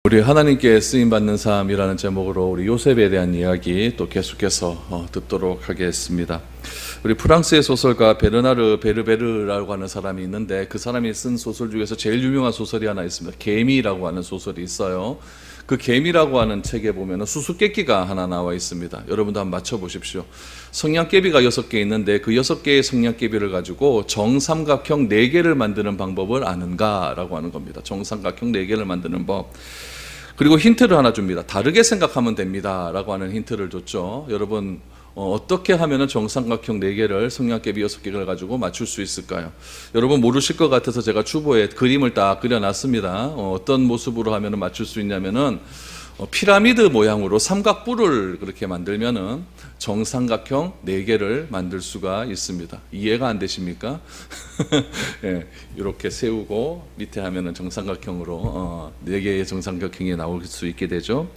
우리 하나님께 쓰임받는 삶이라는 제목으로 우리 요셉에 대한 이야기 또 계속해서 듣도록 하겠습니다. 우리 프랑스의 소설가 베르나르 베르베르라고 하는 사람이 있는데 그 사람이 쓴 소설 중에서 제일 유명한 소설이 하나 있습니다. 개미라고 하는 소설이 있어요. 그 개미라고 하는 책에 보면 수수께끼가 하나 나와 있습니다. 여러분도 한번 맞춰보십시오. 성냥개비가 6개 있는데 그 6개의 성냥개비를 가지고 정삼각형 4개를 만드는 방법을 아는가? 라고 하는 겁니다. 정삼각형 4개를 만드는 법. 그리고 힌트를 하나 줍니다. 다르게 생각하면 됩니다 라고 하는 힌트를 줬죠. 여러분 어떻게 하면 정삼각형 4개를 성냥개비 6개를 가지고 맞출 수 있을까요? 여러분 모르실 것 같아서 제가 주보에 그림을 딱 그려놨습니다. 어떤 모습으로 하면 맞출 수 있냐면은 피라미드 모양으로 삼각뿔을 그렇게 만들면은 정삼각형 4개를 만들 수가 있습니다. 이해가 안 되십니까? 예, 이렇게 세우고 밑에 하면은 정삼각형으로 4개의 정삼각형이 나올 수 있게 되죠.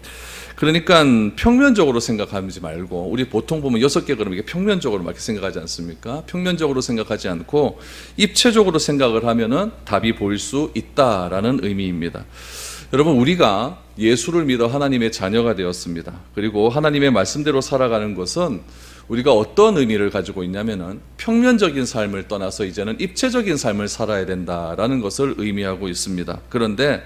그러니까 평면적으로 생각하지 말고 우리 보통 보면 6개 그러면 이게 평면적으로 막 생각하지 않습니까? 평면적으로 생각하지 않고 입체적으로 생각을 하면은 답이 보일 수 있다라는 의미입니다. 여러분 우리가 예수를 믿어 하나님의 자녀가 되었습니다. 그리고 하나님의 말씀대로 살아가는 것은 우리가 어떤 의미를 가지고 있냐면은 평면적인 삶을 떠나서 이제는 입체적인 삶을 살아야 된다라는 것을 의미하고 있습니다. 그런데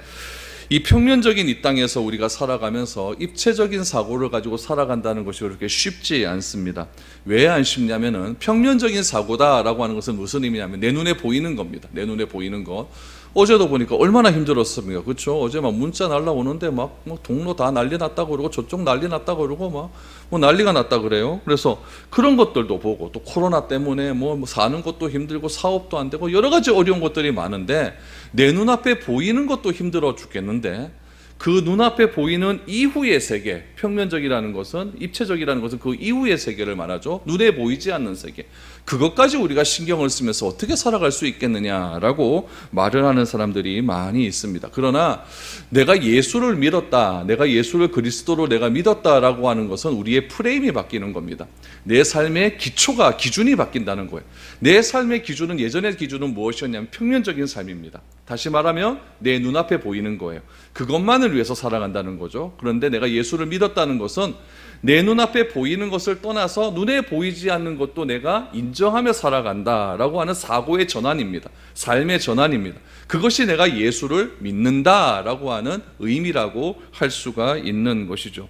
이 평면적인 이 땅에서 우리가 살아가면서 입체적인 사고를 가지고 살아간다는 것이 그렇게 쉽지 않습니다. 왜 안 쉽냐면은 평면적인 사고다라고 하는 것은 무슨 의미냐면 내 눈에 보이는 겁니다. 내 눈에 보이는 것. 어제도 보니까 얼마나 힘들었습니까? 그렇죠? 어제 막 문자 날라오는데 막 동로 다 난리 났다고 그러고 저쪽 난리 났다고 그러고 뭐 난리가 났다 그래요. 그래서 그런 것들도 보고 또 코로나 때문에 뭐 사는 것도 힘들고 사업도 안 되고 여러 가지 어려운 것들이 많은데 내 눈앞에 보이는 것도 힘들어 죽겠는데 그 눈앞에 보이는 이후의 세계, 평면적이라는 것은 입체적이라는 것은 그 이후의 세계를 말하죠. 눈에 보이지 않는 세계. 그것까지 우리가 신경을 쓰면서 어떻게 살아갈 수 있겠느냐라고 말을 하는 사람들이 많이 있습니다. 그러나 내가 예수를 믿었다, 내가 예수를 그리스도로 내가 믿었다라고 하는 것은 우리의 프레임이 바뀌는 겁니다. 내 삶의 기초가, 기준이 바뀐다는 거예요. 내 삶의 기준은 예전의 기준은 무엇이었냐면 평면적인 삶입니다. 다시 말하면 내 눈앞에 보이는 거예요. 그것만을 위해서 살아간다는 거죠. 그런데 내가 예수를 믿었다는 것은 내 눈앞에 보이는 것을 떠나서 눈에 보이지 않는 것도 내가 인정하며 살아간다라고 하는 사고의 전환입니다. 삶의 전환입니다. 그것이 내가 예수를 믿는다라고 하는 의미라고 할 수가 있는 것이죠.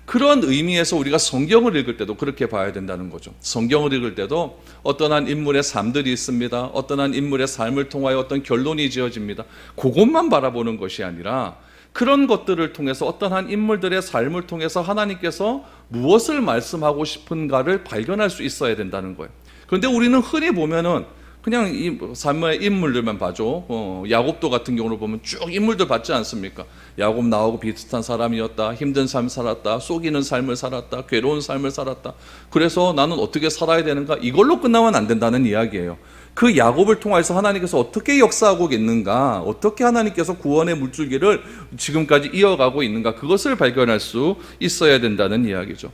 그런 의미에서 우리가 성경을 읽을 때도 그렇게 봐야 된다는 거죠. 성경을 읽을 때도 어떤 한 인물의 삶들이 있습니다. 어떤 한 인물의 삶을 통하여 어떤 결론이 지어집니다. 그것만 바라보는 것이 아니라 그런 것들을 통해서 어떤 한 인물들의 삶을 통해서 하나님께서 무엇을 말씀하고 싶은가를 발견할 수 있어야 된다는 거예요. 그런데 우리는 흔히 보면은 그냥 이 삶의 인물들만 봐줘. 야곱도 같은 경우를 보면 쭉 인물들 봤지 않습니까? 야곱 나하고 비슷한 사람이었다. 힘든 삶을 살았다. 속이는 삶을 살았다. 괴로운 삶을 살았다. 그래서 나는 어떻게 살아야 되는가? 이걸로 끝나면 안 된다는 이야기예요. 그 야곱을 통해서 하나님께서 어떻게 역사하고 있는가? 어떻게 하나님께서 구원의 물줄기를 지금까지 이어가고 있는가? 그것을 발견할 수 있어야 된다는 이야기죠.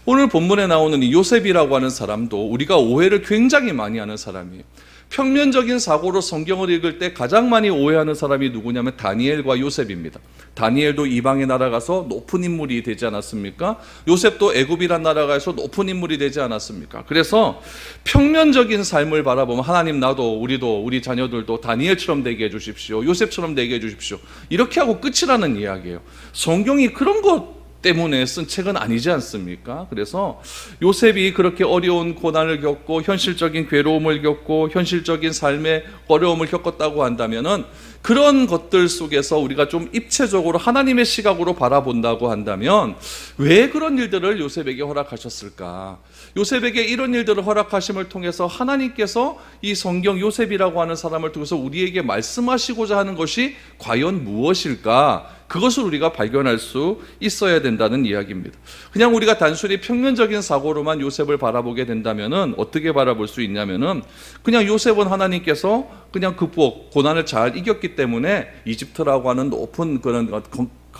오늘 본문에 나오는 이 요셉이라고 하는 사람도 우리가 오해를 굉장히 많이 하는 사람이에요. 평면적인 사고로 성경을 읽을 때 가장 많이 오해하는 사람이 누구냐면 다니엘과 요셉입니다. 다니엘도 이방의 나라 가서 높은 인물이 되지 않았습니까? 요셉도 애굽이란 나라 가서 높은 인물이 되지 않았습니까? 그래서 평면적인 삶을 바라보면 하나님 나도 우리도 우리 자녀들도 다니엘처럼 되게 해주십시오. 요셉처럼 되게 해주십시오. 이렇게 하고 끝이라는 이야기예요. 성경이 그런 것 때문에 쓴 책은 아니지 않습니까? 그래서 요셉이 그렇게 어려운 고난을 겪고 현실적인 괴로움을 겪고 현실적인 삶의 어려움을 겪었다고 한다면은 그런 것들 속에서 우리가 좀 입체적으로 하나님의 시각으로 바라본다고 한다면 왜 그런 일들을 요셉에게 허락하셨을까? 요셉에게 이런 일들을 허락하심을 통해서 하나님께서 이 성경 요셉이라고 하는 사람을 통해서 우리에게 말씀하시고자 하는 것이 과연 무엇일까? 그것을 우리가 발견할 수 있어야 된다는 이야기입니다. 그냥 우리가 단순히 평면적인 사고로만 요셉을 바라보게 된다면은 어떻게 바라볼 수 있냐면은 그냥 요셉은 하나님께서 그냥 극복, 고난을 잘 이겼기 때문에 이집트라고 하는 높은 그런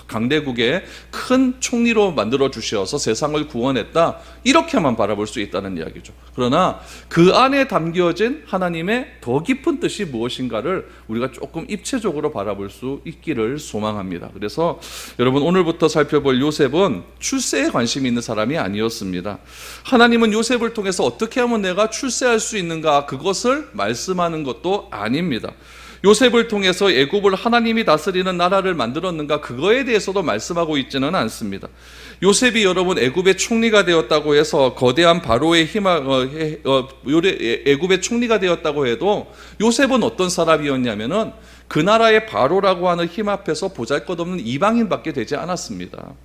강대국의 큰 총리로 만들어 주셔서 세상을 구원했다, 이렇게만 바라볼 수 있다는 이야기죠. 그러나 그 안에 담겨진 하나님의 더 깊은 뜻이 무엇인가를 우리가 조금 입체적으로 바라볼 수 있기를 소망합니다. 그래서 여러분, 오늘부터 살펴볼 요셉은 출세에 관심이 있는 사람이 아니었습니다. 하나님은 요셉을 통해서 어떻게 하면 내가 출세할 수 있는가, 그것을 말씀하는 것도 아닙니다. 요셉을 통해서 애굽을 하나님이 다스리는 나라를 만들었는가, 그거에 대해서도 말씀하고 있지는 않습니다. 요셉이 여러분 애굽의 총리가 되었다고 해서 거대한 바로의 애굽의 총리가 되었다고 해도 요셉은 어떤 사람이었냐면은 그 나라의 바로라고 하는 힘 앞에서 보잘것없는 이방인밖에 되지 않았습니다.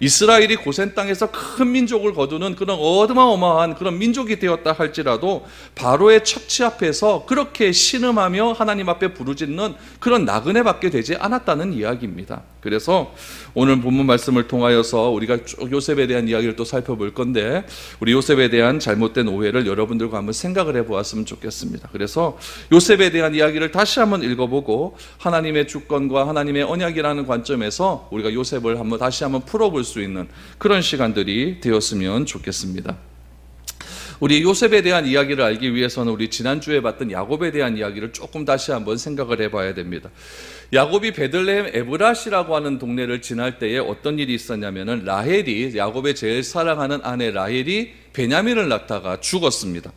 이스라엘이 고센 땅에서 큰 민족을 거두는 그런 어마어마한 그런 민족이 되었다 할지라도 바로의 척치 앞에서 그렇게 신음하며 하나님 앞에 부르짖는 그런 나그네밖에 되지 않았다는 이야기입니다. 그래서 오늘 본문 말씀을 통하여서 우리가 쭉 요셉에 대한 이야기를 또 살펴볼 건데, 우리 요셉에 대한 잘못된 오해를 여러분들과 한번 생각을 해보았으면 좋겠습니다. 그래서 요셉에 대한 이야기를 다시 한번 읽어보고 하나님의 주권과 하나님의 언약이라는 관점에서 우리가 요셉을 다시 한번 풀어볼 수 있는 그런 시간들이 되었으면 좋겠습니다. 우리 요셉에 대한 이야기를 알기 위해서는 우리 지난주에 봤던 야곱에 대한 이야기를 조금 다시 한번 생각을 해봐야 됩니다. 야곱이 베들레헴 에브라시라고 하는 동네를 지날 때에 어떤 일이 있었냐면은 라헬이, 야곱의 제일 사랑하는 아내 라헬이 베냐민을 낳다가 죽었습니다.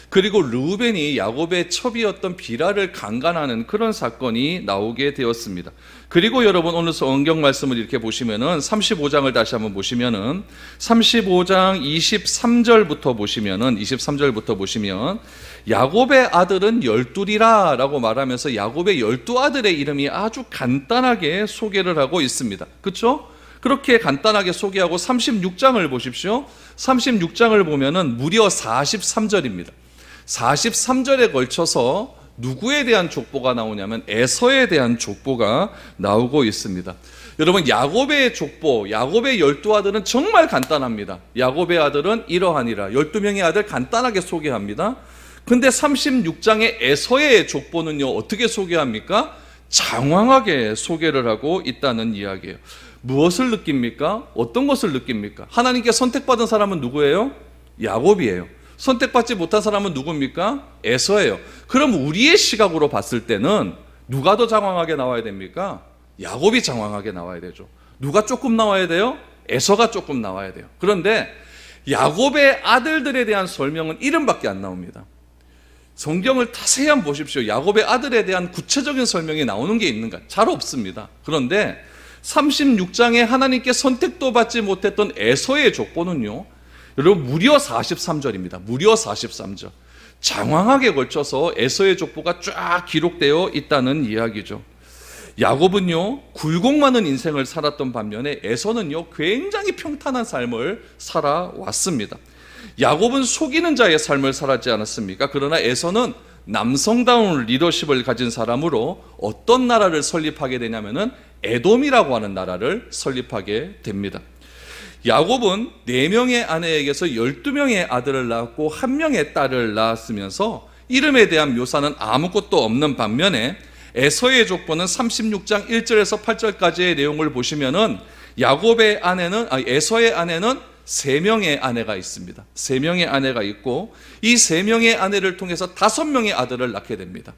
그리고 르우벤이 야곱의 첩이었던 비라를 강간하는 그런 사건이 나오게 되었습니다. 그리고 여러분, 오늘 성경 말씀을 이렇게 보시면은 35장을 다시 한번 보시면은 35장 23절부터 보시면 야곱의 아들은 12이라 라고 말하면서 야곱의 12아들의 이름이 아주 간단하게 소개를 하고 있습니다. 그렇죠? 그렇게 간단하게 소개하고 36장을 보십시오. 36장을 보면은 무려 43절입니다. 43절에 걸쳐서 누구에 대한 족보가 나오냐면 에서에 대한 족보가 나오고 있습니다. 여러분, 야곱의 족보, 야곱의 12아들은 정말 간단합니다. 야곱의 아들은 이러하니라, 12명의 아들 간단하게 소개합니다. 근데 36장의 에서의 족보는요, 어떻게 소개합니까? 장황하게 소개를 하고 있다는 이야기예요. 무엇을 느낍니까? 어떤 것을 느낍니까? 하나님께 선택받은 사람은 누구예요? 야곱이에요. 선택받지 못한 사람은 누굽니까? 에서예요. 그럼 우리의 시각으로 봤을 때는 누가 더 장황하게 나와야 됩니까? 야곱이 장황하게 나와야 되죠. 누가 조금 나와야 돼요? 에서가 조금 나와야 돼요. 그런데 야곱의 아들들에 대한 설명은 이름밖에 안 나옵니다. 성경을 자세히 한번 보십시오. 야곱의 아들에 대한 구체적인 설명이 나오는 게 있는가? 잘 없습니다. 그런데 36장에 하나님께 선택도 받지 못했던 에서의 족보는요, 여러분, 무려 43절입니다. 무려 43절. 장황하게 걸쳐서 에서의 족보가 쫙 기록되어 있다는 이야기죠. 야곱은요, 굴곡 많은 인생을 살았던 반면에 에서는요, 굉장히 평탄한 삶을 살아왔습니다. 야곱은 속이는 자의 삶을 살았지 않았습니까? 그러나 에서는 남성다운 리더십을 가진 사람으로 어떤 나라를 설립하게 되냐면은 에돔이라고 하는 나라를 설립하게 됩니다. 야곱은 4명의 아내에게서 12명의 아들을 낳았고 1명의 딸을 낳았으면서 이름에 대한 묘사는 아무것도 없는 반면에 에서의 족보는 36장 1절에서 8절까지의 내용을 보시면은 에서의 아내는 3명의 아내가 있습니다. 3명의 아내가 있고 이 3명의 아내를 통해서 5명의 아들을 낳게 됩니다.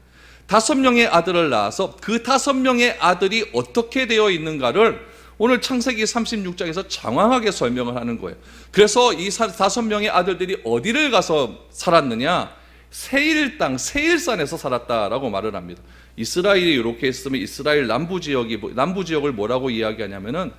5명의 아들을 낳아서 그 5명의 아들이 어떻게 되어 있는가를 오늘 창세기 36장에서 장황하게 설명을 하는 거예요. 그래서 이 5명의 아들들이 어디를 가서 살았느냐? 세일 땅, 세일산에서 살았다라고 말을 합니다. 이스라엘이 이렇게 했으면 이스라엘 남부 지역을 뭐라고 이야기하냐면은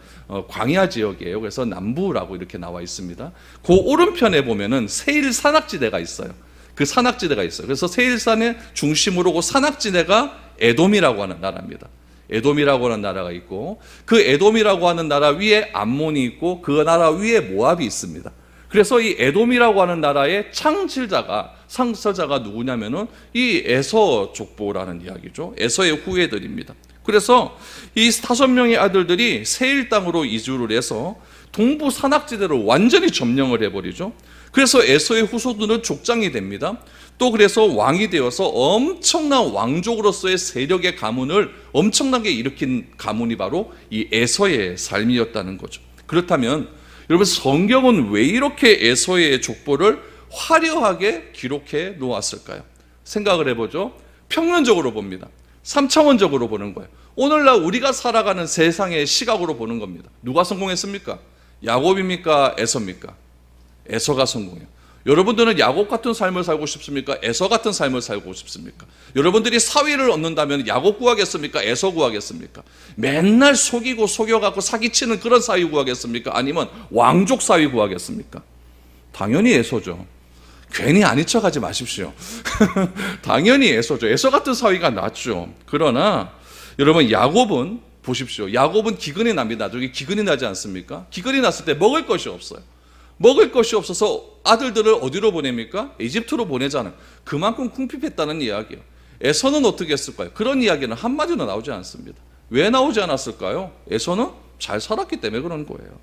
광야 지역이에요. 그래서 남부라고 이렇게 나와 있습니다. 그 오른편에 보면은 세일 산악지대가 있어요. 그 산악지대가 있어요. 그래서 세일산의 중심으로 그 산악지대가 에돔이라고 하는 나라입니다. 에돔이라고 하는 나라가 있고 그 에돔이라고 하는 나라 위에 암몬이 있고 그 나라 위에 모압이 있습니다. 그래서 이 에돔이라고 하는 나라의 창설자가 누구냐면은 이 에서 족보라는 이야기죠. 에서의 후예들입니다. 그래서 이 5명의 아들들이 세일 땅으로 이주를 해서 동부 산악지대를 완전히 점령을 해버리죠. 그래서 에서의 후손들은 족장이 됩니다. 또 그래서 왕이 되어서 엄청난 왕족으로서의 세력의 가문을 엄청나게 일으킨 가문이 바로 이 에서의 삶이었다는 거죠. 그렇다면 여러분, 성경은 왜 이렇게 에서의 족보를 화려하게 기록해 놓았을까요? 생각을 해보죠. 평면적으로 봅니다. 3차원적으로 보는 거예요. 오늘날 우리가 살아가는 세상의 시각으로 보는 겁니다. 누가 성공했습니까? 야곱입니까? 에서입니까? 에서가 성공해요. 여러분들은 야곱 같은 삶을 살고 싶습니까? 에서 같은 삶을 살고 싶습니까? 여러분들이 사위를 얻는다면 야곱 구하겠습니까? 에서 구하겠습니까? 맨날 속이고 속여갖고 사기치는 그런 사위 구하겠습니까? 아니면 왕족 사위 구하겠습니까? 당연히 에서죠. 괜히 아닌 척하지 마십시오. 당연히 에서죠. 에서 같은 사위가 낫죠. 그러나 여러분, 야곱은 보십시오. 야곱은 기근이 납니다. 나중에 기근이 나지 않습니까? 기근이 났을 때 먹을 것이 없어요. 먹을 것이 없어서 아들들을 어디로 보냅니까? 이집트로 보내잖아요. 그만큼 궁핍했다는 이야기예요. 에서는 어떻게 했을까요? 그런 이야기는 한마디도 나오지 않습니다. 왜 나오지 않았을까요? 에서는 잘 살았기 때문에 그런 거예요.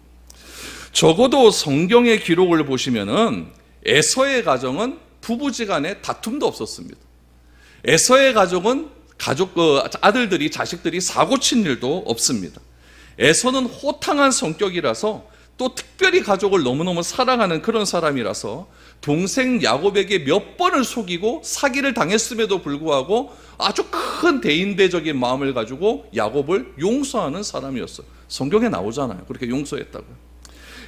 적어도 성경의 기록을 보시면은 에서의 가정은 부부지간에 다툼도 없었습니다. 에서의 가족은 아들들이, 자식들이 사고친 일도 없습니다. 에서는 호탕한 성격이라서 또 특별히 가족을 너무너무 사랑하는 그런 사람이라서 동생 야곱에게 몇 번을 속이고 사기를 당했음에도 불구하고 아주 큰 대인배적인 마음을 가지고 야곱을 용서하는 사람이었어요. 성경에 나오잖아요. 그렇게 용서했다고요.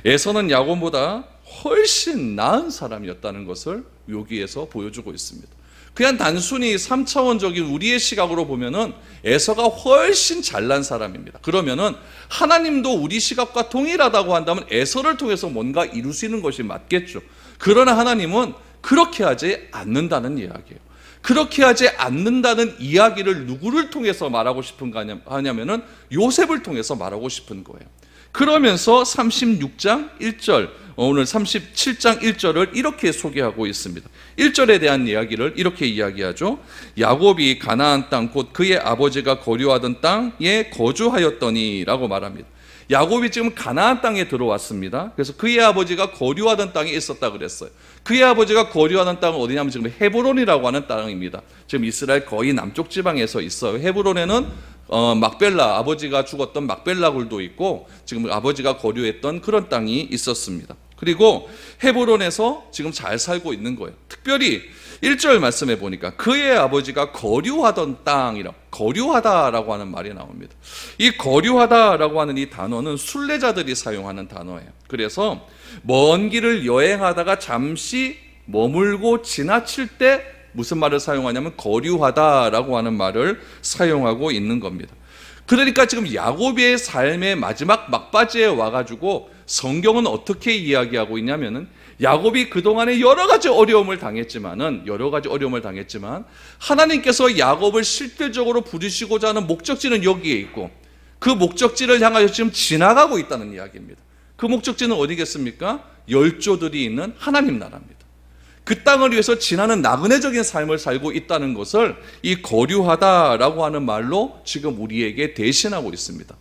에서는 야곱보다 훨씬 나은 사람이었다는 것을 여기에서 보여주고 있습니다. 그냥 단순히 3차원적인 우리의 시각으로 보면은 에서가 훨씬 잘난 사람입니다. 그러면은 하나님도 우리 시각과 동일하다고 한다면 에서를 통해서 뭔가 이루시는 것이 맞겠죠. 그러나 하나님은 그렇게 하지 않는다는 이야기예요. 그렇게 하지 않는다는 이야기를 누구를 통해서 말하고 싶은가 하냐면은 요셉을 통해서 말하고 싶은 거예요. 그러면서 36장 1절, 오늘 37장 1절을 이렇게 소개하고 있습니다. 1절에 대한 이야기를 이렇게 이야기하죠. 야곱이 가나안 땅 곧 그의 아버지가 거류하던 땅에 거주하였더니 라고 말합니다. 야곱이 지금 가나안 땅에 들어왔습니다. 그래서 그의 아버지가 거류하던 땅에 있었다 그랬어요. 그의 아버지가 거류하던 땅은 어디냐면 지금 헤브론이라고 하는 땅입니다. 지금 이스라엘 거의 남쪽 지방에서 있어요. 헤브론에는 막벨라, 아버지가 죽었던 막벨라 굴도 있고 지금 아버지가 거류했던 그런 땅이 있었습니다. 그리고 헤브론에서 지금 잘 살고 있는 거예요. 특별히 1절 말씀해 보니까 그의 아버지가 거류하던 땅이라, 거류하다라고 하는 말이 나옵니다. 이 거류하다라고 하는 이 단어는 순례자들이 사용하는 단어예요. 그래서 먼 길을 여행하다가 잠시 머물고 지나칠 때 무슨 말을 사용하냐면 거류하다라고 하는 말을 사용하고 있는 겁니다. 그러니까 지금 야곱의 삶의 마지막 막바지에 와가지고 성경은 어떻게 이야기하고 있냐면은 야곱이 그동안에 여러 가지 어려움을 당했지만 하나님께서 야곱을 실질적으로 부르시고자 하는 목적지는 여기에 있고 그 목적지를 향하여 지금 지나가고 있다는 이야기입니다. 그 목적지는 어디겠습니까? 열조들이 있는 하나님 나라입니다. 그 땅을 위해서 지나는 나그네적인 삶을 살고 있다는 것을 이 거류하다라고 하는 말로 지금 우리에게 대신하고 있습니다.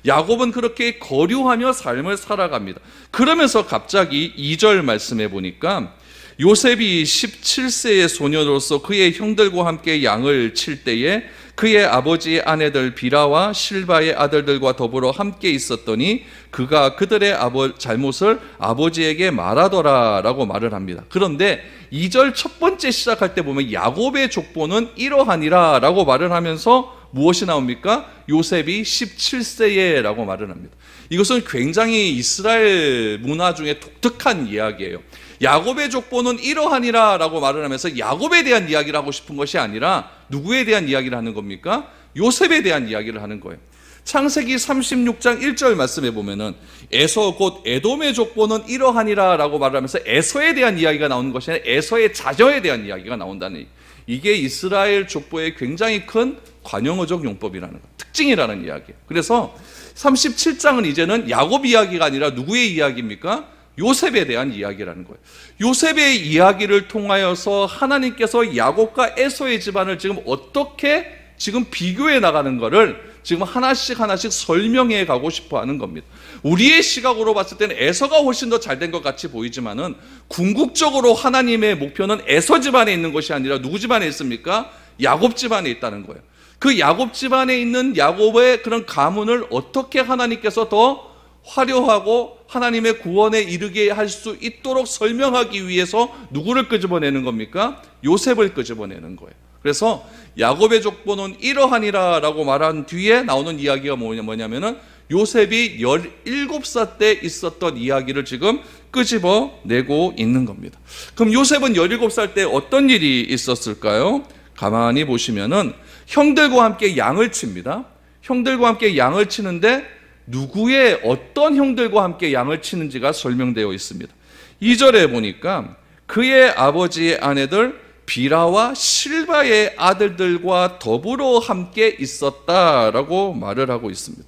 야곱은 그렇게 거류하며 삶을 살아갑니다. 그러면서 갑자기 2절 말씀해 보니까 요셉이 17세의 소년으로서 그의 형들과 함께 양을 칠 때에 그의 아버지의 아내들 비라와 실바의 아들들과 더불어 함께 있었더니 그가 그들의 잘못을 아버지에게 말하더라라고 말을 합니다. 그런데 2절 첫 번째 시작할 때 보면 야곱의 족보는 이러하니라 라고 말을 하면서 무엇이 나옵니까? 요셉이 17세에 라고 말을 합니다. 이것은 굉장히 이스라엘 문화 중에 독특한 이야기예요. 야곱의 족보는 이러하니라 라고 말을 하면서 야곱에 대한 이야기를 하고 싶은 것이 아니라 누구에 대한 이야기를 하는 겁니까? 요셉에 대한 이야기를 하는 거예요. 창세기 36장 1절 말씀에 보면은 에서 곧 에돔의 족보는 이러하니라 라고 말을 하면서 에서에 대한 이야기가 나오는 것이 아니라 에서의 자녀에 대한 이야기가 나온다는, 이게 이스라엘 족보의 굉장히 큰 관용어적 용법이라는 것, 특징이라는 이야기예요. 그래서 37장은 이제는 야곱 이야기가 아니라 누구의 이야기입니까? 요셉에 대한 이야기라는 거예요. 요셉의 이야기를 통하여서 하나님께서 야곱과 에서의 집안을 지금 어떻게 지금 비교해 나가는 것을 지금 하나씩 하나씩 설명해 가고 싶어 하는 겁니다. 우리의 시각으로 봤을 때는 에서가 훨씬 더 잘 된 것 같이 보이지만은 궁극적으로 하나님의 목표는 에서 집안에 있는 것이 아니라 누구 집안에 있습니까? 야곱 집안에 있다는 거예요. 그 야곱 집안에 있는 야곱의 그런 가문을 어떻게 하나님께서 더 화려하고 하나님의 구원에 이르게 할 수 있도록 설명하기 위해서 누구를 끄집어내는 겁니까? 요셉을 끄집어내는 거예요. 그래서 야곱의 족보는 이러하니라 라고 말한 뒤에 나오는 이야기가 뭐냐면은 요셉이 17살 때 있었던 이야기를 지금 끄집어내고 있는 겁니다. 그럼 요셉은 17살 때 어떤 일이 있었을까요? 가만히 보시면은 형들과 함께 양을 칩니다. 형들과 함께 양을 치는데 누구의 어떤 형들과 함께 양을 치는지가 설명되어 있습니다. 2절에 보니까 그의 아버지의 아내들 비라와 실바의 아들들과 더불어 함께 있었다라고 말을 하고 있습니다.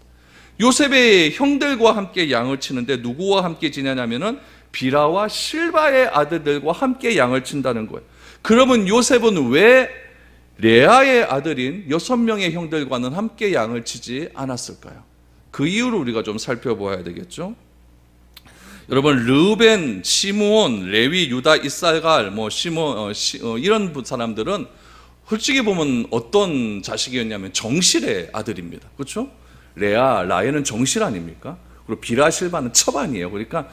요셉의 형들과 함께 양을 치는데 누구와 함께 지내냐면은 비라와 실바의 아들들과 함께 양을 친다는 거예요. 그러면 요셉은 왜 레아의 아들인 6명의 형들과는 함께 양을 치지 않았을까요? 그 이유를 우리가 좀 살펴보아야 되겠죠. 여러분, 르우벤, 시므온, 레위, 유다, 이사갈, 이런 사람들은 솔직히 보면 어떤 자식이었냐면 정실의 아들입니다. 그렇죠? 레아, 라헬은 정실 아닙니까? 그리고 비라, 실바는 첩아니에요. 그러니까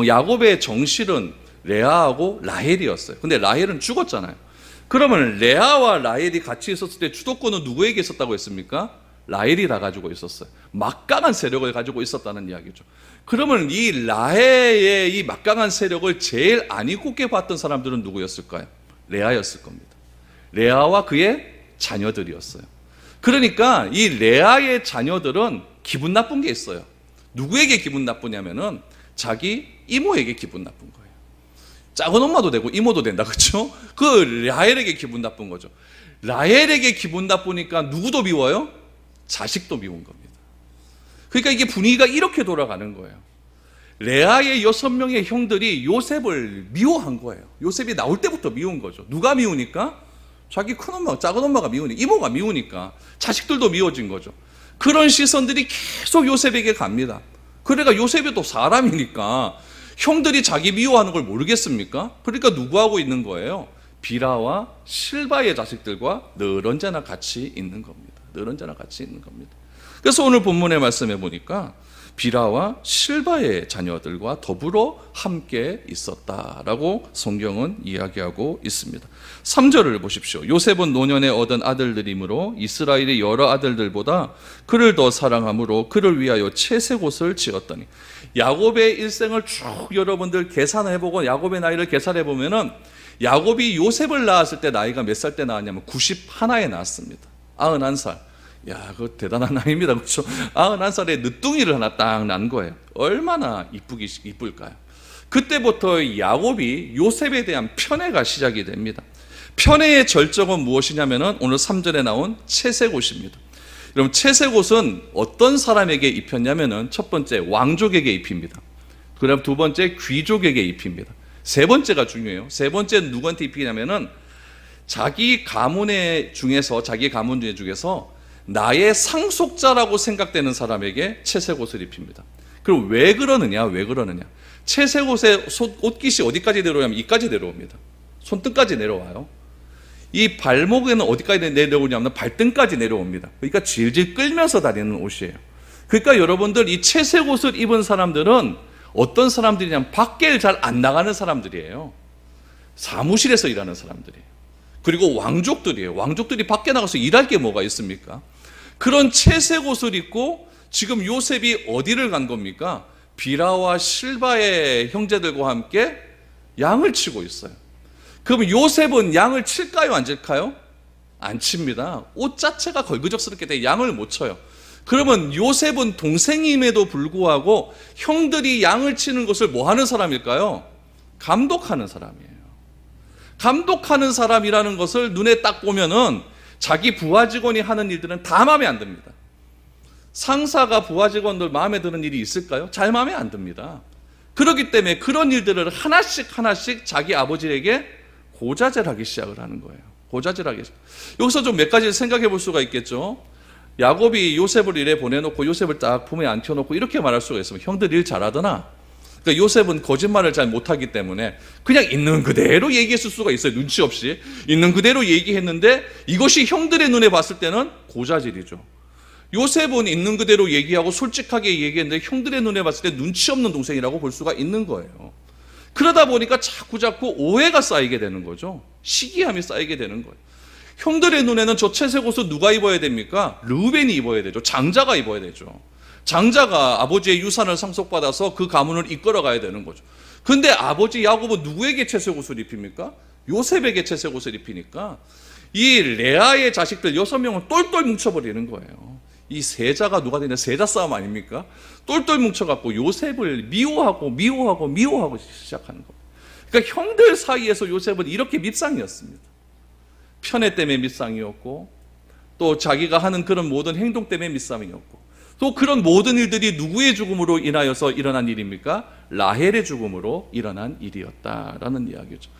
야곱의 정실은 레아하고 라헬이었어요. 근데 라헬은 죽었잖아요. 그러면 레아와 라헬이 같이 있었을 때 주도권은 누구에게 있었다고 했습니까? 라헬이 다 가지고 있었어요. 막강한 세력을 가지고 있었다는 이야기죠. 그러면 이 라헬의 이 막강한 세력을 제일 안 이롭게 봤던 사람들은 누구였을까요? 레아였을 겁니다. 레아와 그의 자녀들이었어요. 그러니까 이 레아의 자녀들은 기분 나쁜 게 있어요. 누구에게 기분 나쁘냐면은 자기 이모에게 기분 나쁜 거예요. 작은 엄마도 되고 이모도 된다, 그렇죠? 그 라헬에게 기분 나쁜 거죠. 라헬에게 기분 나쁘니까 누구도 미워요? 자식도 미운 겁니다. 그러니까 이게 분위기가 이렇게 돌아가는 거예요. 레아의 6명의 형들이 요셉을 미워한 거예요. 요셉이 나올 때부터 미운 거죠. 누가 미우니까? 자기 큰엄마, 작은엄마가 미우니까, 이모가 미우니까 자식들도 미워진 거죠. 그런 시선들이 계속 요셉에게 갑니다. 그러니까 요셉이 또 사람이니까 형들이 자기 미워하는 걸 모르겠습니까? 그러니까 누구하고 있는 거예요? 비라와 실바의 자식들과 늘 언제나 같이 있는 겁니다. 늘 언제나 같이 있는 겁니다. 그래서 오늘 본문의 말씀에 보니까 비라와 실바의 자녀들과 더불어 함께 있었다라고 성경은 이야기하고 있습니다. 3절을 보십시오. 요셉은 노년에 얻은 아들들이므로 이스라엘의 여러 아들들보다 그를 더 사랑함으로 그를 위하여 채색옷을 지었더니, 야곱의 일생을 쭉 여러분들 계산해보고 야곱의 나이를 계산해보면은 야곱이 요셉을 낳았을 때 나이가 몇 살 때 낳았냐면 91에 낳았습니다. 91살. 야, 그거 대단한 나이입니다. 그렇죠? 91살에 늦둥이를 하나 딱 난 거예요. 얼마나 이쁠까요? 그때부터 야곱이 요셉에 대한 편애가 시작이 됩니다. 편애의 절정은 무엇이냐면은 오늘 3절에 나온 채색옷입니다. 여러분, 채색옷은 어떤 사람에게 입혔냐면은 첫 번째 왕족에게 입힙니다. 그다음 두 번째 귀족에게 입힙니다. 세 번째가 중요해요. 세 번째는 누구한테 입히냐면은 자기 가문 중에서 나의 상속자라고 생각되는 사람에게 채색옷을 입힙니다. 그럼 왜 그러느냐? 채색옷의 옷깃이 어디까지 내려오냐면 이까지 내려옵니다. 손등까지 내려와요. 이 발목에는 어디까지 내려오냐면 발등까지 내려옵니다. 그러니까 질질 끌면서 다니는 옷이에요. 그러니까 여러분들 이 채색옷을 입은 사람들은 어떤 사람들이냐면 밖에 잘 안 나가는 사람들이에요. 사무실에서 일하는 사람들이에요. 그리고 왕족들이에요. 왕족들이 밖에 나가서 일할 게 뭐가 있습니까? 그런 채색옷을 입고 지금 요셉이 어디를 간 겁니까? 비라와 실바의 형제들과 함께 양을 치고 있어요. 그럼 요셉은 양을 칠까요? 안 칠까요? 안 칩니다. 옷 자체가 걸그적스럽게 돼 양을 못 쳐요. 그러면 요셉은 동생임에도 불구하고 형들이 양을 치는 것을 뭐 하는 사람일까요? 감독하는 사람이에요. 감독하는 사람이라는 것을 눈에 딱 보면은 자기 부하 직원이 하는 일들은 다 마음에 안 듭니다. 상사가 부하 직원들 마음에 드는 일이 있을까요? 잘 마음에 안 듭니다. 그렇기 때문에 그런 일들을 하나씩 자기 아버지에게 고자질하기 시작을 하는 거예요. 여기서 좀 몇 가지를 생각해 볼 수가 있겠죠. 야곱이 요셉을 이래 보내놓고 요셉을 딱 품에 안겨놓고 이렇게 말할 수가 있습니다. 형들 일 잘하더나? 그러니까 요셉은 거짓말을 잘 못하기 때문에 그냥 있는 그대로 얘기했을 수가 있어요. 눈치 없이. 있는 그대로 얘기했는데 이것이 형들의 눈에 봤을 때는 고자질이죠. 요셉은 있는 그대로 얘기하고 솔직하게 얘기했는데 형들의 눈에 봤을 때 눈치 없는 동생이라고 볼 수가 있는 거예요. 그러다 보니까 자꾸 오해가 쌓이게 되는 거죠. 시기함이 쌓이게 되는 거예요. 형들의 눈에는 저 채색 옷을 누가 입어야 됩니까? 르우벤이 입어야 되죠. 장자가 입어야 되죠. 장자가 아버지의 유산을 상속받아서 그 가문을 이끌어 가야 되는 거죠. 근데 아버지 야곱은 누구에게 채색 옷을 입힙니까? 요셉에게 채색 옷을 입히니까 이 레아의 자식들 6명은 똘똘 뭉쳐버리는 거예요. 이 세자가 누가 되냐? 세자 싸움 아닙니까? 똘똘 뭉쳐갖고 요셉을 미워하고 시작하는 겁니다. 그러니까 형들 사이에서 요셉은 이렇게 밉상이었습니다. 편애 때문에 밉상이었고, 또 자기가 하는 그런 모든 행동 때문에 밉상이었고, 또 그런 모든 일들이 누구의 죽음으로 인하여서 일어난 일입니까? 라헬의 죽음으로 일어난 일이었다라는 이야기죠.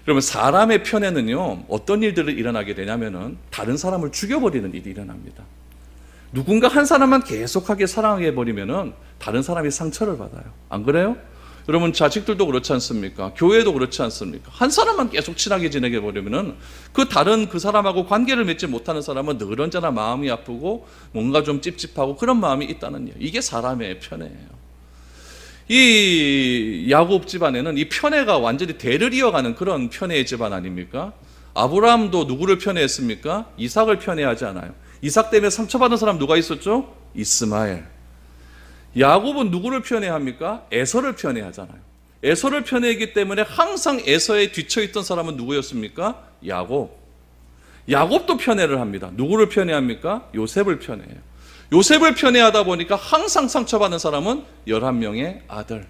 그러면 사람의 편애는요, 어떤 일들을 일어나게 되냐면은 다른 사람을 죽여버리는 일이 일어납니다. 누군가 한 사람만 계속하게 사랑하게 해버리면은 다른 사람이 상처를 받아요. 안 그래요? 여러분 자식들도 그렇지 않습니까? 교회도 그렇지 않습니까? 한 사람만 계속 친하게 지내게 버리면은 그 다른 그 사람하고 관계를 맺지 못하는 사람은 늘 언제나 마음이 아프고 뭔가 좀 찝찝하고 그런 마음이 있다는 이야기. 이게 사람의 편애예요. 이 야곱 집안에는 이 편애가 완전히 대를 이어가는 그런 편애의 집안 아닙니까? 아브라함도 누구를 편애했습니까? 이삭을 편애하지 않아요. 이삭 때문에 상처받은 사람 누가 있었죠? 이스마엘. 야곱은 누구를 편애합니까? 에서를 편애하잖아요. 에서를 편애했기 때문에 항상 에서에 뒤처있던 사람은 누구였습니까? 야곱. 야곱도 편애를 합니다. 누구를 편애합니까? 요셉을 편애해요. 요셉을 편애하다 보니까 항상 상처받는 사람은 11명의 아들.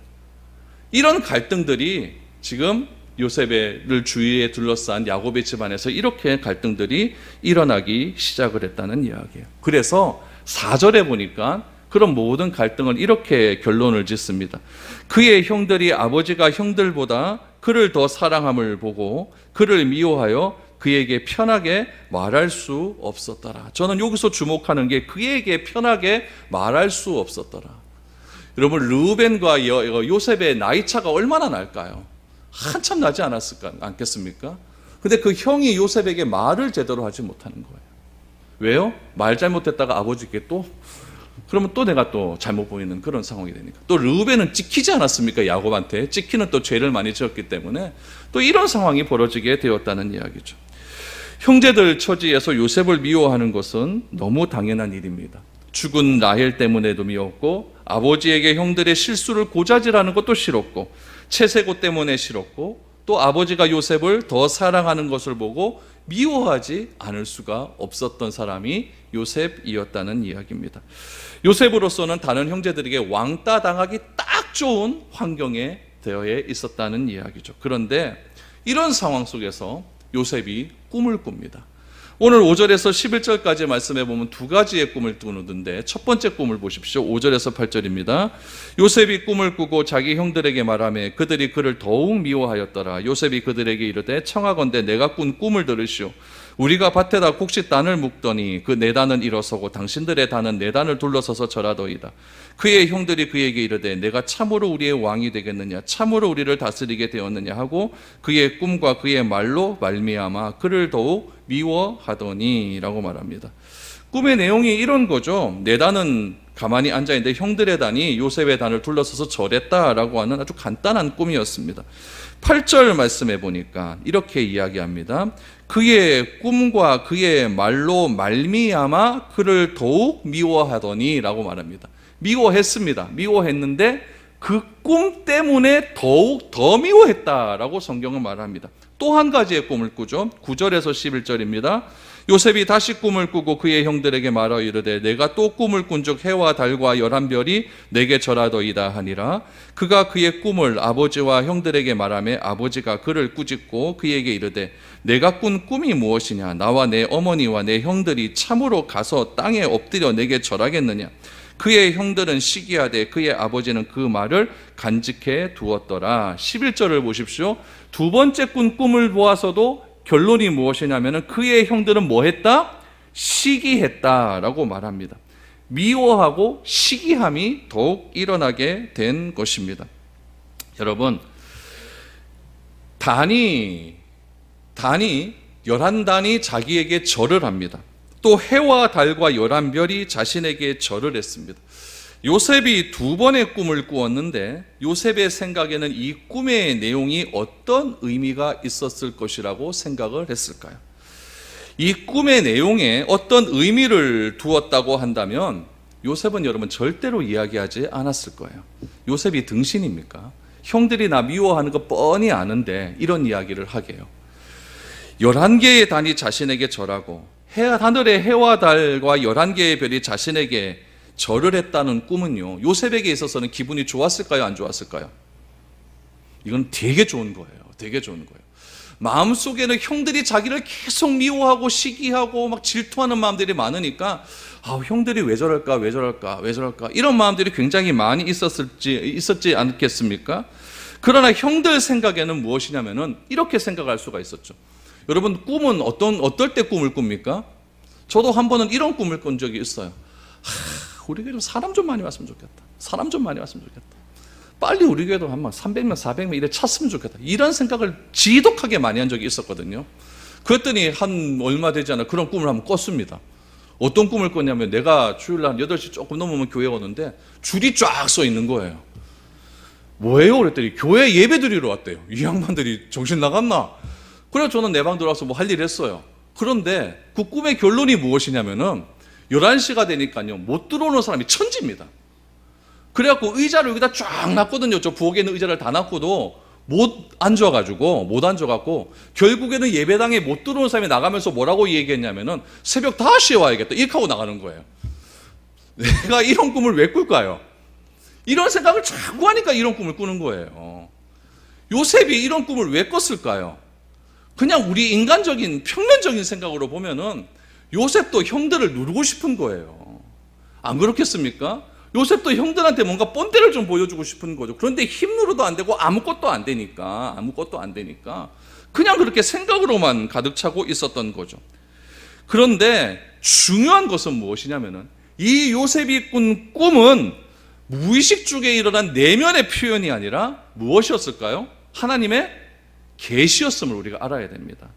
이런 갈등들이 지금 요셉을 주위에 둘러싼 야곱의 집안에서 이렇게 갈등들이 일어나기 시작을 했다는 이야기예요. 그래서 4절에 보니까 그런 모든 갈등을 이렇게 결론을 짓습니다. 그의 형들이 아버지가 형들보다 그를 더 사랑함을 보고 그를 미워하여 그에게 편하게 말할 수 없었더라. 저는 여기서 주목하는 게 그에게 편하게 말할 수 없었더라. 여러분 르우벤과 요셉의 나이 차가 얼마나 날까요? 한참 나지 않겠습니까? 근데 그 형이 요셉에게 말을 제대로 하지 못하는 거예요. 왜요? 말 잘못했다가 아버지께 그러면 또 내가 또 잘못 보이는 그런 상황이 되니까. 또 르우벤은 찍히지 않았습니까? 야곱한테. 찍히는 또 죄를 많이 지었기 때문에 또 이런 상황이 벌어지게 되었다는 이야기죠. 형제들 처지에서 요셉을 미워하는 것은 너무 당연한 일입니다. 죽은 라헬 때문에도 미웠고, 아버지에게 형들의 실수를 고자질하는 것도 싫었고, 채색옷 때문에 싫었고, 또 아버지가 요셉을 더 사랑하는 것을 보고 미워하지 않을 수가 없었던 사람이 요셉이었다는 이야기입니다. 요셉으로서는 다른 형제들에게 왕따 당하기 딱 좋은 환경에 되어 있었다는 이야기죠. 그런데 이런 상황 속에서 요셉이 꿈을 꿉니다. 오늘 5절에서 11절까지 말씀해 보면 두 가지의 꿈을 꾸는데 첫 번째 꿈을 보십시오. 5절에서 8절입니다. 요셉이 꿈을 꾸고 자기 형들에게 말하며 그들이 그를 더욱 미워하였더라. 요셉이 그들에게 이르되 청하건대 내가 꾼 꿈을 들으시오. 우리가 밭에다 곡식 단을 묶더니 그 네 단은 일어서고 당신들의 단은 네 단을 둘러서서 절하더이다. 그의 형들이 그에게 이르되 내가 참으로 우리의 왕이 되겠느냐, 참으로 우리를 다스리게 되었느냐 하고 그의 꿈과 그의 말로 말미암아 그를 더욱 미워하더니 라고 말합니다. 꿈의 내용이 이런 거죠. 네 단은 가만히 앉아있는데 형들의 단이 요셉의 단을 둘러서서 절했다라고 하는 아주 간단한 꿈이었습니다. 8절 말씀해 보니까 이렇게 이야기합니다. 그의 꿈과 그의 말로 말미암아 그를 더욱 미워하더니 라고 말합니다. 미워했습니다. 미워했는데 그 꿈 때문에 더욱 더 미워했다라고 성경은 말합니다. 또 한 가지의 꿈을 꾸죠. 9절에서 11절입니다. 요셉이 다시 꿈을 꾸고 그의 형들에게 말하여 이르되 내가 또 꿈을 꾼즉 해와 달과 11별이 내게 절하더이다 하니라. 그가 그의 꿈을 아버지와 형들에게 말하며 아버지가 그를 꾸짖고 그에게 이르되 내가 꾼 꿈이 무엇이냐, 나와 내 어머니와 내 형들이 참으로 가서 땅에 엎드려 내게 절하겠느냐. 그의 형들은 시기하되 그의 아버지는 그 말을 간직해 두었더라. 11절을 보십시오. 두 번째 꾼 꿈을 보아서도 결론이 무엇이냐면 그의 형들은 뭐 했다? 시기했다라고 말합니다. 미워하고 시기함이 더욱 일어나게 된 것입니다. 여러분, 단이 11단이 자기에게 절을 합니다. 또 해와 달과 11별이 자신에게 절을 했습니다. 요셉이 2번의 꿈을 꾸었는데 요셉의 생각에는 이 꿈의 내용이 어떤 의미가 있었을 것이라고 생각을 했을까요? 이 꿈의 내용에 어떤 의미를 두었다고 한다면 요셉은 여러분 절대로 이야기하지 않았을 거예요. 요셉이 등신입니까? 형들이 나 미워하는 거 뻔히 아는데 이런 이야기를 하게요. 11개의 단이 자신에게 절하고 하늘의 해와 달과 11개의 별이 자신에게 절을 했다는 꿈은요, 요셉에게 있어서는 기분이 좋았을까요? 안 좋았을까요? 이건 되게 좋은 거예요. 되게 좋은 거예요. 마음속에는 형들이 자기를 계속 미워하고 시기하고 막 질투하는 마음들이 많으니까 형들이 왜 저럴까 이런 마음들이 굉장히 많이 있었지 않겠습니까? 그러나 형들 생각에는 무엇이냐면은 이렇게 생각할 수가 있었죠. 여러분, 꿈은 어떨 때 꿈을 꿉니까? 저도 한 번은 이런 꿈을 꾼 적이 있어요. 우리 교회 좀 사람 좀 많이 왔으면 좋겠다. 사람 좀 많이 왔으면 좋겠다. 빨리 우리 교회도 한 300명, 400명 이래 찼으면 좋겠다. 이런 생각을 지독하게 많이 한 적이 있었거든요. 그랬더니 한 얼마 되지 않아 그런 꿈을 한번 꿨습니다. 어떤 꿈을 꿨냐면 내가 주일날 8시 조금 넘으면 교회 오는데 줄이 쫙 서 있는 거예요. 뭐예요? 그랬더니 교회 예배 드리러 왔대요. 이 양반들이 정신 나갔나? 그래서 저는 내 방 들어와서 뭐 할 일 했어요. 그런데 그 꿈의 결론이 무엇이냐면은 11시가 되니까요, 못 들어오는 사람이 천지입니다. 그래갖고 의자를 여기다 쫙 놨거든요. 저 부엌에 있는 의자를 다 놨고도 못 앉아갖고 결국에는 예배당에 못 들어오는 사람이 나가면서 뭐라고 얘기했냐면은 새벽 5시에 와야겠다. 이렇게 하고 나가는 거예요. 내가 이런 꿈을 왜 꿀까요? 이런 생각을 자꾸 하니까 이런 꿈을 꾸는 거예요. 요셉이 이런 꿈을 왜 꿨을까요? 그냥 우리 인간적인 평면적인 생각으로 보면은 요셉도 형들을 누르고 싶은 거예요. 안 그렇겠습니까? 요셉도 형들한테 뭔가 본때를 좀 보여주고 싶은 거죠. 그런데 힘으로도 안 되고 아무것도 안 되니까 그냥 그렇게 생각으로만 가득 차고 있었던 거죠. 그런데 중요한 것은 무엇이냐면은 이 요셉이 꾼 꿈은 무의식 중에 일어난 내면의 표현이 아니라 무엇이었을까요? 하나님의 계시였음을 우리가 알아야 됩니다.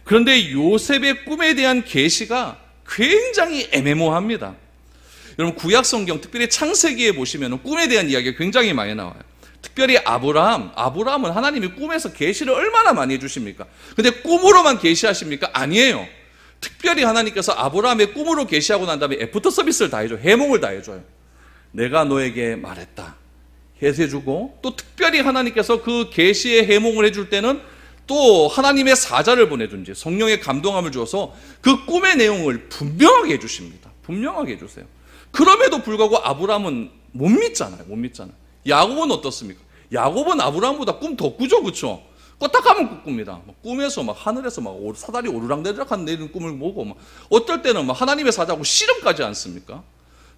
그런데 요셉의 꿈에 대한 계시가 굉장히 애매모호합니다. 여러분, 구약 성경 특별히 창세기에 보시면 꿈에 대한 이야기가 굉장히 많이 나와요. 특별히 아브라함은 하나님이 꿈에서 계시를 얼마나 많이 해주십니까? 근데 꿈으로만 계시하십니까? 아니에요. 특별히 하나님께서 아브라함의 꿈으로 계시하고 난 다음에 애프터 서비스를 다 해줘요. 해몽을 다 해줘요. 내가 너에게 말했다 해주고, 또 특별히 하나님께서 그 계시의 해몽을 해줄 때는 또 하나님의 사자를 보내든지 성령의 감동함을 주어서 그 꿈의 내용을 분명하게 해주십니다. 분명하게 해주세요. 그럼에도 불구하고 아브라함은 못 믿잖아요. 야곱은 어떻습니까? 야곱은 아브라함보다 꿈 더 꾸죠, 그렇죠? 껐다가면 꿉니다. 꿈에서 막 하늘에서 막 사다리 오르락내리락 내리는 꿈을 보고, 막 어떨 때는 막 하나님의 사자하고 씨름까지 않습니까?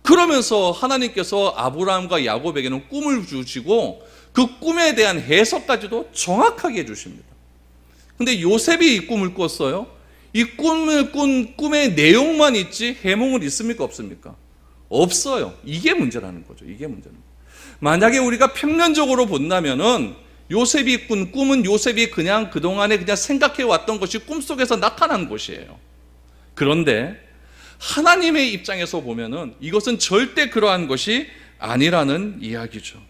그러면서 하나님께서 아브라함과 야곱에게는 꿈을 주시고 그 꿈에 대한 해석까지도 정확하게 해주십니다. 근데 요셉이 이 꿈을 꿨어요. 이 꿈을 꾼 꿈의 내용만 있지 해몽은 있습니까? 없습니까? 없어요. 이게 문제라는 거죠. 이게 문제는. 만약에 우리가 평면적으로 본다면은 요셉이 꾼 꿈은 요셉이 그냥 그동안에 그냥 생각해 왔던 것이 꿈속에서 나타난 것이에요. 그런데 하나님의 입장에서 보면은 이것은 절대 그러한 것이 아니라는 이야기죠.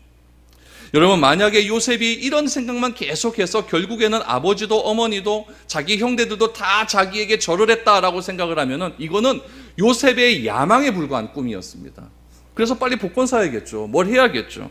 여러분, 만약에 요셉이 이런 생각만 계속해서 결국에는 아버지도 어머니도 자기 형제들도 다 자기에게 절을 했다라고 생각을 하면은 이거는 요셉의 야망에 불과한 꿈이었습니다. 그래서 빨리 복권 사야겠죠. 뭘 해야겠죠.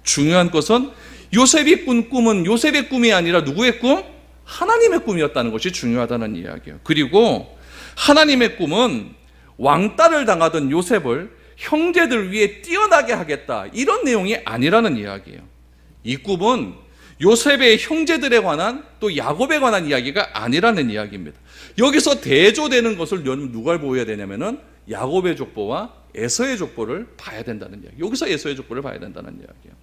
중요한 것은 요셉이 꾼 꿈은 요셉의 꿈이 아니라 누구의 꿈? 하나님의 꿈이었다는 것이 중요하다는 이야기예요. 그리고 하나님의 꿈은 왕따를 당하던 요셉을 형제들 위에 뛰어나게 하겠다, 이런 내용이 아니라는 이야기예요. 이 꿈은 요셉의 형제들에 관한 또 야곱에 관한 이야기가 아니라는 이야기입니다. 여기서 대조되는 것을 누가 보여야 되냐면은 야곱의 족보와 에서의 족보를 봐야 된다는 이야기. 여기서 에서의 족보를 봐야 된다는 이야기예요.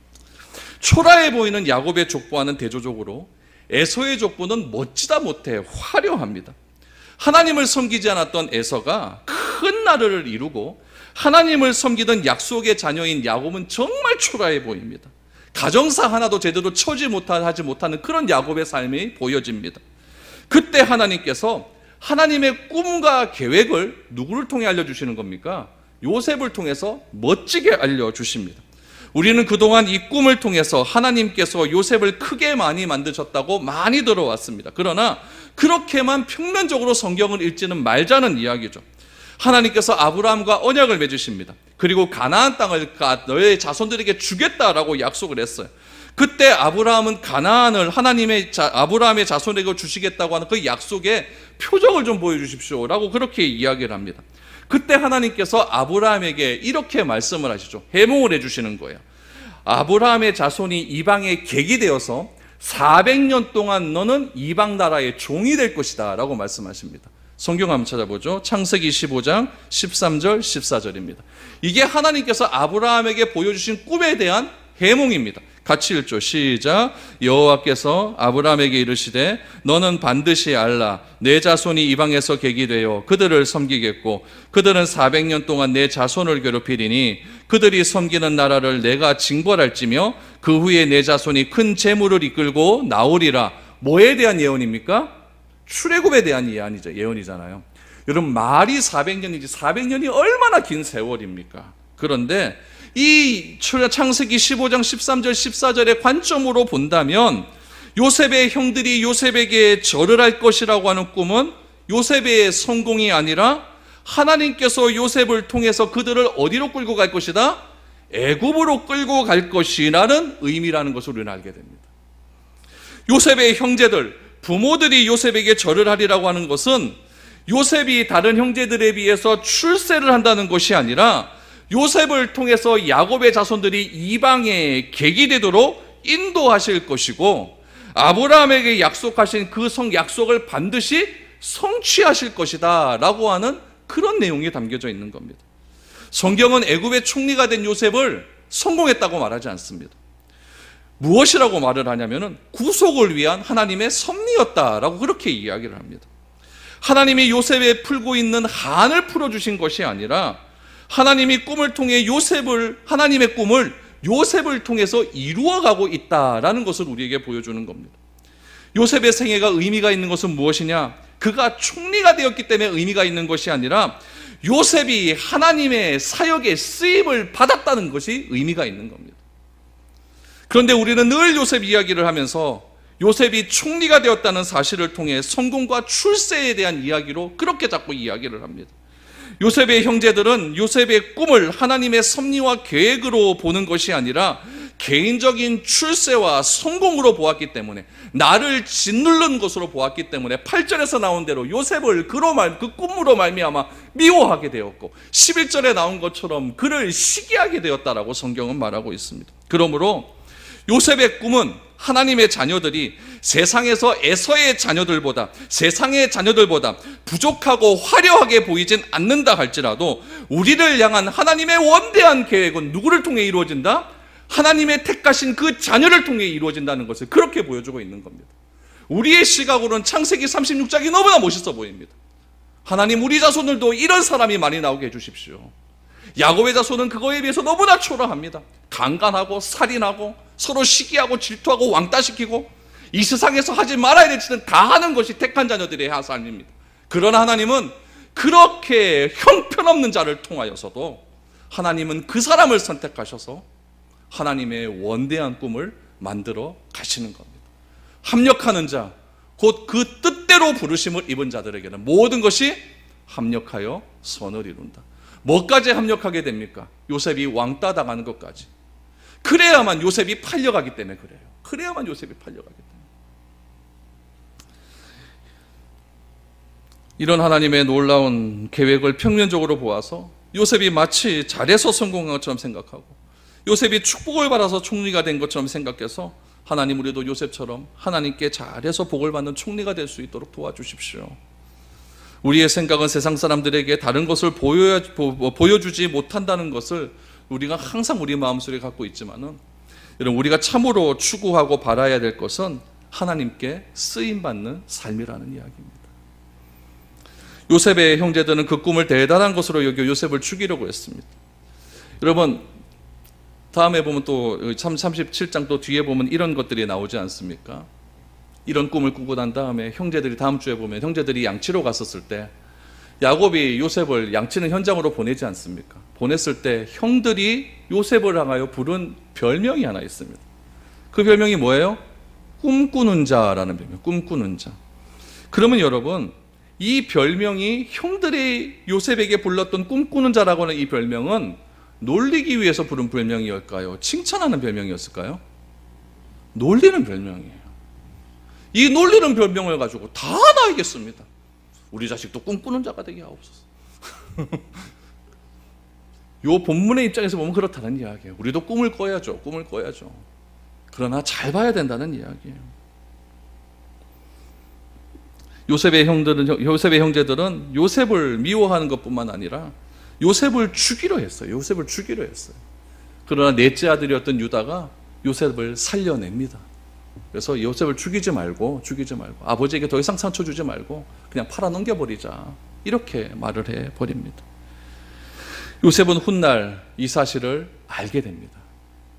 초라해 보이는 야곱의 족보와는 대조적으로 에서의 족보는 멋지다 못해 화려합니다. 하나님을 섬기지 않았던 에서가 큰 나라를 이루고 하나님을 섬기던 약속의 자녀인 야곱은 정말 초라해 보입니다. 가정사 하나도 제대로 하지 못하는 그런 야곱의 삶이 보여집니다. 그때 하나님께서 하나님의 꿈과 계획을 누구를 통해 알려주시는 겁니까? 요셉을 통해서 멋지게 알려주십니다. 우리는 그동안 이 꿈을 통해서 하나님께서 요셉을 크게 많이 만드셨다고 많이 들어왔습니다. 그러나 그렇게만 평면적으로 성경을 읽지는 말자는 이야기죠. 하나님께서 아브라함과 언약을 맺으십니다. 그리고 가나안 땅을 너의 자손들에게 주겠다라고 약속을 했어요. 그때 아브라함은 가나안을 아브라함의 자손에게 주시겠다고 하는 그 약속의 표적을 좀 보여주십시오 라고 그렇게 이야기를 합니다. 그때 하나님께서 아브라함에게 이렇게 말씀을 하시죠. 해몽을 해주시는 거예요. 아브라함의 자손이 이방의 객이 되어서 400년 동안 너는 이방 나라의 종이 될 것이다 라고 말씀하십니다. 성경 한번 찾아보죠. 창세기 15장 13절 14절입니다. 이게 하나님께서 아브라함에게 보여주신 꿈에 대한 해몽입니다. 같이 읽죠. 시작. 여호와께서 아브라함에게 이르시되 너는 반드시 알라. 내 자손이 이방에서 객이 되어 그들을 섬기겠고 그들은 400년 동안 내 자손을 괴롭히리니 그들이 섬기는 나라를 내가 징벌할지며 그 후에 내 자손이 큰 재물을 이끌고 나오리라. 뭐에 대한 예언입니까? 출애굽에 대한 예언이잖아요. 여러분 말이 400년이지 400년이 얼마나 긴 세월입니까? 그런데 이 창세기 15장 13절 14절의 관점으로 본다면 요셉의 형들이 요셉에게 절을 할 것이라고 하는 꿈은 요셉의 성공이 아니라 하나님께서 요셉을 통해서 그들을 어디로 끌고 갈 것이다? 애굽으로 끌고 갈 것이라는 의미라는 것을 우리는 알게 됩니다. 요셉의 형제들, 부모들이 요셉에게 절을 하리라고 하는 것은 요셉이 다른 형제들에 비해서 출세를 한다는 것이 아니라 요셉을 통해서 야곱의 자손들이 이방의 객이 되도록 인도하실 것이고 아브라함에게 약속하신 그 약속을 반드시 성취하실 것이다 라고 하는 그런 내용이 담겨져 있는 겁니다. 성경은 애굽의 총리가 된 요셉을 성공했다고 말하지 않습니다. 무엇이라고 말을 하냐면은 구속을 위한 하나님의 섭리였다라고 그렇게 이야기를 합니다. 하나님이 요셉에 풀고 있는 한을 풀어주신 것이 아니라 하나님이 꿈을 통해 하나님의 꿈을 요셉을 통해서 이루어가고 있다라는 것을 우리에게 보여주는 겁니다. 요셉의 생애가 의미가 있는 것은 무엇이냐? 그가 총리가 되었기 때문에 의미가 있는 것이 아니라 요셉이 하나님의 사역에 쓰임을 받았다는 것이 의미가 있는 겁니다. 그런데 우리는 늘 요셉 이야기를 하면서 요셉이 총리가 되었다는 사실을 통해 성공과 출세에 대한 이야기로 그렇게 자꾸 이야기를 합니다. 요셉의 형제들은 요셉의 꿈을 하나님의 섭리와 계획으로 보는 것이 아니라 개인적인 출세와 성공으로 보았기 때문에 나를 짓누른 것으로 보았기 때문에 8절에서 나온 대로 요셉을 그 꿈으로 말미암아 미워하게 되었고 11절에 나온 것처럼 그를 시기하게 되었다라고 성경은 말하고 있습니다. 그러므로 요셉의 꿈은 하나님의 자녀들이 세상에서 에서의 자녀들보다 부족하고 화려하게 보이진 않는다 할지라도 우리를 향한 하나님의 원대한 계획은 누구를 통해 이루어진다? 하나님의 택하신 그 자녀를 통해 이루어진다는 것을 그렇게 보여주고 있는 겁니다. 우리의 시각으로는 창세기 36장이 너무나 멋있어 보입니다. 하나님 우리 자손들도 이런 사람이 많이 나오게 해주십시오. 야곱의 자손은 그거에 비해서 너무나 초라합니다. 강간하고 살인하고 서로 시기하고 질투하고 왕따시키고 이 세상에서 하지 말아야 될 짓은 다 하는 것이 택한 자녀들의 삶입니다. 그러나 하나님은 그렇게 형편없는 자를 통하여서도 하나님은 그 사람을 선택하셔서 하나님의 원대한 꿈을 만들어 가시는 겁니다. 합력하는 자, 곧 그 뜻대로 부르심을 입은 자들에게는 모든 것이 합력하여 선을 이룬다. 뭐까지 합력하게 됩니까? 요셉이 왕따 당하는 것까지. 그래야만 요셉이 팔려가기 때문에 그래요. 그래야만 요셉이 팔려가기 때문에. 이런 하나님의 놀라운 계획을 평면적으로 보아서 요셉이 마치 잘해서 성공한 것처럼 생각하고 요셉이 축복을 받아서 총리가 된 것처럼 생각해서 하나님 우리도 요셉처럼 하나님께 잘해서 복을 받는 총리가 될 수 있도록 도와주십시오. 우리의 생각은 세상 사람들에게 다른 것을 보여주지 못한다는 것을 우리가 항상 우리 마음속에 갖고 있지만은 여러분 우리가 참으로 추구하고 바라야 될 것은 하나님께 쓰임받는 삶이라는 이야기입니다. 요셉의 형제들은 그 꿈을 대단한 것으로 여겨 요셉을 죽이려고 했습니다. 여러분, 다음에 보면 또 37장 또 뒤에 보면 이런 것들이 나오지 않습니까? 이런 꿈을 꾸고 난 다음에 형제들이, 다음 주에 보면 형제들이 양치로 갔었을 때 야곱이 요셉을 양치는 현장으로 보내지 않습니까? 보냈을 때 형들이 요셉을 향하여 부른 별명이 하나 있습니다. 그 별명이 뭐예요? 꿈꾸는 자라는 별명, 꿈꾸는 자. 그러면 여러분, 이 별명이 형들이 요셉에게 불렀던 꿈꾸는 자라고 하는 이 별명은 놀리기 위해서 부른 별명이었을까요? 칭찬하는 별명이었을까요? 놀리는 별명이에요. 이 놀리는 별명을 가지고 다 나이겠습니다. 우리 자식도 꿈꾸는 자가 되게 하옵소서. 요 본문의 입장에서 보면 그렇다는 이야기예요. 우리도 꿈을 꿔야죠. 꿈을 꿔야죠. 그러나 잘 봐야 된다는 이야기예요. 요셉의 형제들은 요셉을 미워하는 것뿐만 아니라 요셉을 죽이려 했어요. 요셉을 죽이려 했어요. 그러나 넷째 아들이었던 유다가 요셉을 살려냅니다. 그래서 요셉을 죽이지 말고 아버지에게 더 이상 상처 주지 말고 그냥 팔아 넘겨버리자, 이렇게 말을 해버립니다. 요셉은 훗날 이 사실을 알게 됩니다.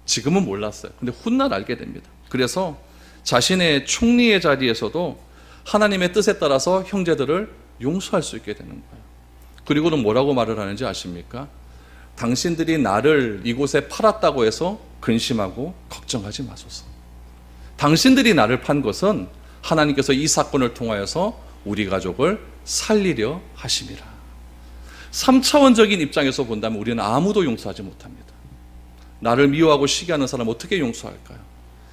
지금은 몰랐어요. 근데 훗날 알게 됩니다. 그래서 자신의 총리의 자리에서도 하나님의 뜻에 따라서 형제들을 용서할 수 있게 되는 거예요. 그리고는 뭐라고 말을 하는지 아십니까? 당신들이 나를 이곳에 팔았다고 해서 근심하고 걱정하지 마소서. 당신들이 나를 판 것은 하나님께서 이 사건을 통하여서 우리 가족을 살리려 하심이라. 3차원적인 입장에서 본다면 우리는 아무도 용서하지 못합니다. 나를 미워하고 시기하는 사람 어떻게 용서할까요?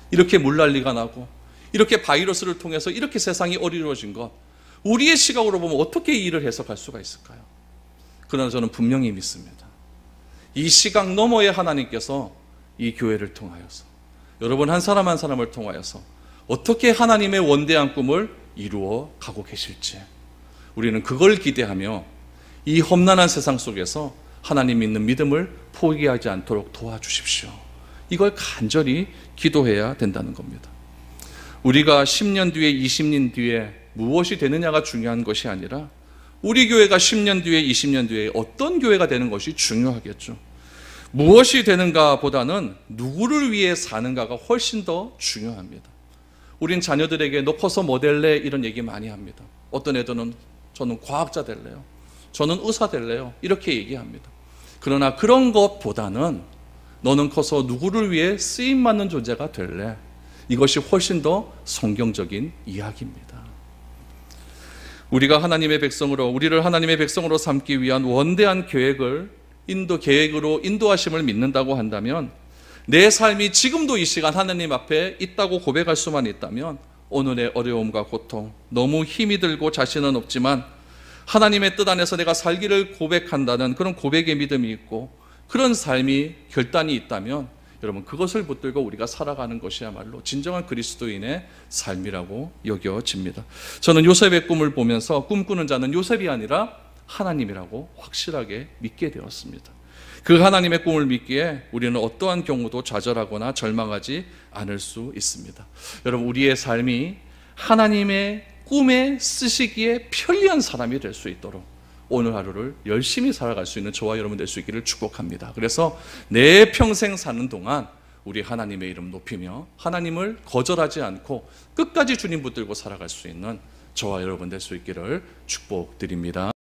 이렇게 물난리가 나고 이렇게 바이러스를 통해서 이렇게 세상이 어리러진 것, 우리의 시각으로 보면 어떻게 이 일을 해석할 수가 있을까요? 그러나 저는 분명히 믿습니다. 이 시각 너머의 하나님께서 이 교회를 통하여서, 여러분 한 사람 한 사람을 통하여서 어떻게 하나님의 원대한 꿈을 이루어 가고 계실지, 우리는 그걸 기대하며 이 험난한 세상 속에서 하나님 믿는 믿음을 포기하지 않도록 도와주십시오. 이걸 간절히 기도해야 된다는 겁니다. 우리가 10년 뒤에 20년 뒤에 무엇이 되느냐가 중요한 것이 아니라 우리 교회가 10년 뒤에 20년 뒤에 어떤 교회가 되는 것이 중요하겠죠. 무엇이 되는가 보다는 누구를 위해 사는가가 훨씬 더 중요합니다. 우린 자녀들에게 너 커서 뭐 될래? 이런 얘기 많이 합니다. 어떤 애들은 저는 과학자 될래요, 저는 의사 될래요, 이렇게 얘기합니다. 그러나 그런 것보다는 너는 커서 누구를 위해 쓰임받는 존재가 될래? 이것이 훨씬 더 성경적인 이야기입니다. 우리를 하나님의 백성으로 삼기 위한 원대한 계획으로 인도하심을 믿는다고 한다면, 내 삶이 지금도 이 시간 하나님 앞에 있다고 고백할 수만 있다면, 오늘의 어려움과 고통, 너무 힘이 들고 자신은 없지만 하나님의 뜻 안에서 내가 살기를 고백한다는 그런 고백의 믿음이 있고 그런 삶이 결단이 있다면, 여러분 그것을 붙들고 우리가 살아가는 것이야말로 진정한 그리스도인의 삶이라고 여겨집니다. 저는 요셉의 꿈을 보면서 꿈꾸는 자는 요셉이 아니라 하나님이라고 확실하게 믿게 되었습니다. 그 하나님의 꿈을 믿기에 우리는 어떠한 경우도 좌절하거나 절망하지 않을 수 있습니다. 여러분, 우리의 삶이 하나님의 꿈에 쓰시기에 편리한 사람이 될 수 있도록 오늘 하루를 열심히 살아갈 수 있는 저와 여러분 될 수 있기를 축복합니다. 그래서 내 평생 사는 동안 우리 하나님의 이름 높이며 하나님을 거절하지 않고 끝까지 주님 붙들고 살아갈 수 있는 저와 여러분 될 수 있기를 축복드립니다.